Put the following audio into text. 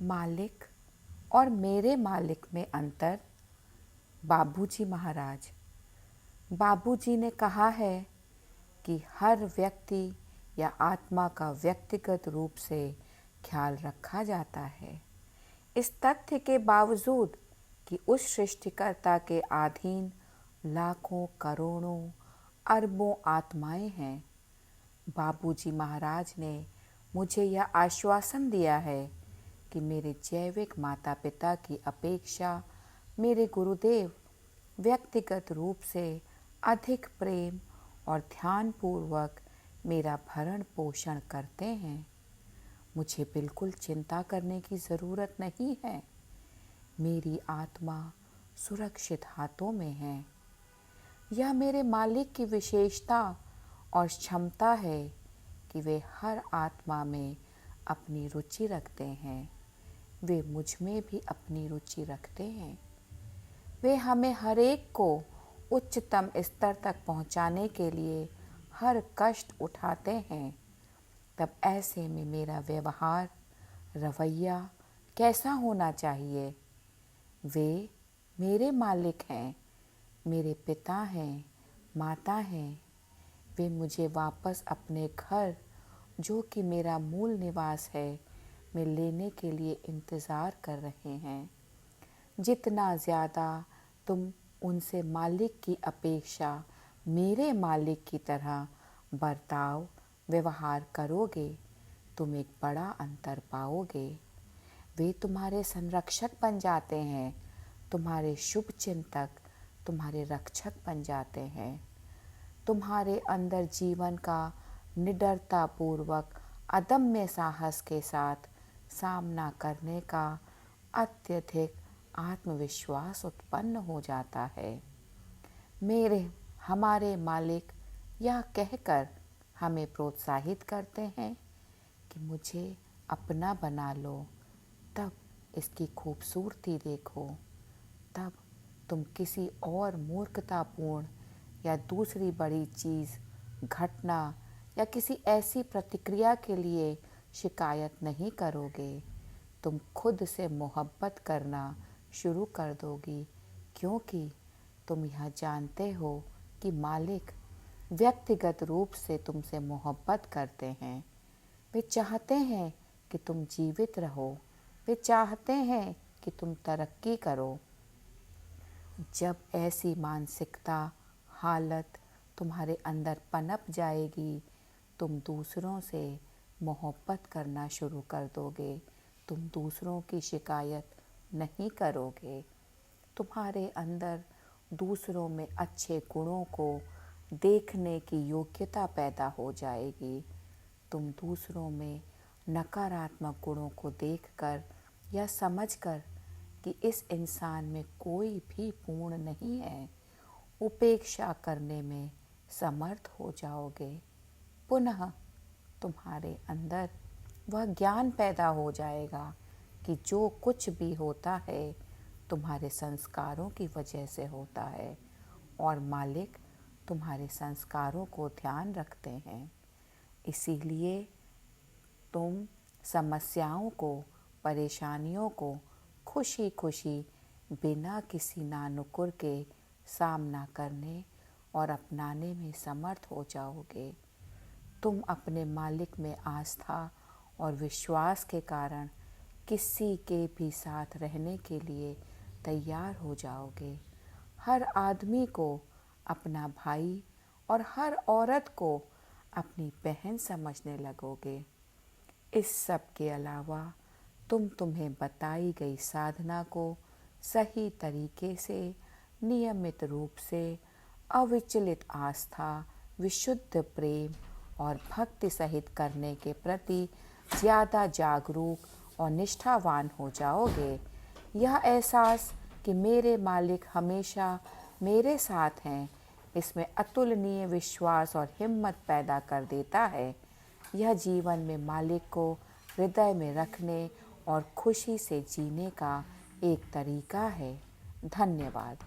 मालिक और मेरे मालिक में अंतर। बाबूजी महाराज। बाबूजी ने कहा है कि हर व्यक्ति या आत्मा का व्यक्तिगत रूप से ख्याल रखा जाता है। इस तथ्य के बावजूद कि उस सृष्टिकर्ता के अधीन लाखों करोड़ों अरबों आत्माएं हैं, बाबूजी महाराज ने मुझे यह आश्वासन दिया है कि मेरे जैविक माता पिता की अपेक्षा मेरे गुरुदेव व्यक्तिगत रूप से अधिक प्रेम और ध्यानपूर्वक मेरा भरण पोषण करते हैं। मुझे बिल्कुल चिंता करने की ज़रूरत नहीं है। मेरी आत्मा सुरक्षित हाथों में है। यह मेरे मालिक की विशेषता और क्षमता है कि वे हर आत्मा में अपनी रुचि रखते हैं। वे मुझ में भी अपनी रुचि रखते हैं। वे हमें हर एक को उच्चतम स्तर तक पहुंचाने के लिए हर कष्ट उठाते हैं। तब ऐसे में मेरा व्यवहार, रवैया कैसा होना चाहिए? वे मेरे मालिक हैं, मेरे पिता हैं, माता हैं। वे मुझे वापस अपने घर, जो कि मेरा मूल निवास है, में लेने के लिए इंतज़ार कर रहे हैं। जितना ज़्यादा तुम उनसे मालिक की अपेक्षा मेरे मालिक की तरह व्यवहार करोगे, तुम एक बड़ा अंतर पाओगे। वे तुम्हारे संरक्षक बन जाते हैं, तुम्हारे शुभ चिंतक, तुम्हारे रक्षक बन जाते हैं। तुम्हारे अंदर जीवन का निडरतापूर्वक अदम्य साहस के साथ सामना करने का अत्यधिक आत्मविश्वास उत्पन्न हो जाता है। हमारे मालिक यह कहकर हमें प्रोत्साहित करते हैं कि मुझे अपना बना लो, तब इसकी खूबसूरती देखो। तब तुम किसी और मूर्खतापूर्ण या दूसरी बड़ी चीज़, घटना या किसी ऐसी प्रतिक्रिया के लिए शिकायत नहीं करोगे। तुम खुद से मोहब्बत करना शुरू कर दोगी, क्योंकि तुम यह जानते हो कि मालिक व्यक्तिगत रूप से तुमसे मोहब्बत करते हैं। वे चाहते हैं कि तुम जीवित रहो। वे चाहते हैं कि तुम तरक्की करो। जब ऐसी मानसिकता, हालत तुम्हारे अंदर पनप जाएगी, तुम दूसरों से मोहब्बत करना शुरू कर दोगे। तुम दूसरों की शिकायत नहीं करोगे। तुम्हारे अंदर दूसरों में अच्छे गुणों को देखने की योग्यता पैदा हो जाएगी। तुम दूसरों में नकारात्मक गुणों को देखकर या समझकर कि इस इंसान में कोई भी पूर्ण नहीं है, उपेक्षा करने में समर्थ हो जाओगे। पुनः तुम्हारे अंदर वह ज्ञान पैदा हो जाएगा कि जो कुछ भी होता है तुम्हारे संस्कारों की वजह से होता है, और मालिक तुम्हारे संस्कारों को ध्यान रखते हैं। इसीलिए तुम समस्याओं को, परेशानियों को खुशी खुशी बिना किसी नानुकुर के सामना करने और अपनाने में समर्थ हो जाओगे। तुम अपने मालिक में आस्था और विश्वास के कारण किसी के भी साथ रहने के लिए तैयार हो जाओगे। हर आदमी को अपना भाई और हर औरत को अपनी बहन समझने लगोगे। इस सब के अलावा तुम्हें बताई गई साधना को सही तरीके से, नियमित रूप से, अविचलित आस्था, विशुद्ध प्रेम और भक्ति सहित करने के प्रति ज़्यादा जागरूक और निष्ठावान हो जाओगे। यह एहसास कि मेरे मालिक हमेशा मेरे साथ हैं, इसमें अतुलनीय विश्वास और हिम्मत पैदा कर देता है। यह जीवन में मालिक को हृदय में रखने और खुशी से जीने का एक तरीका है। धन्यवाद।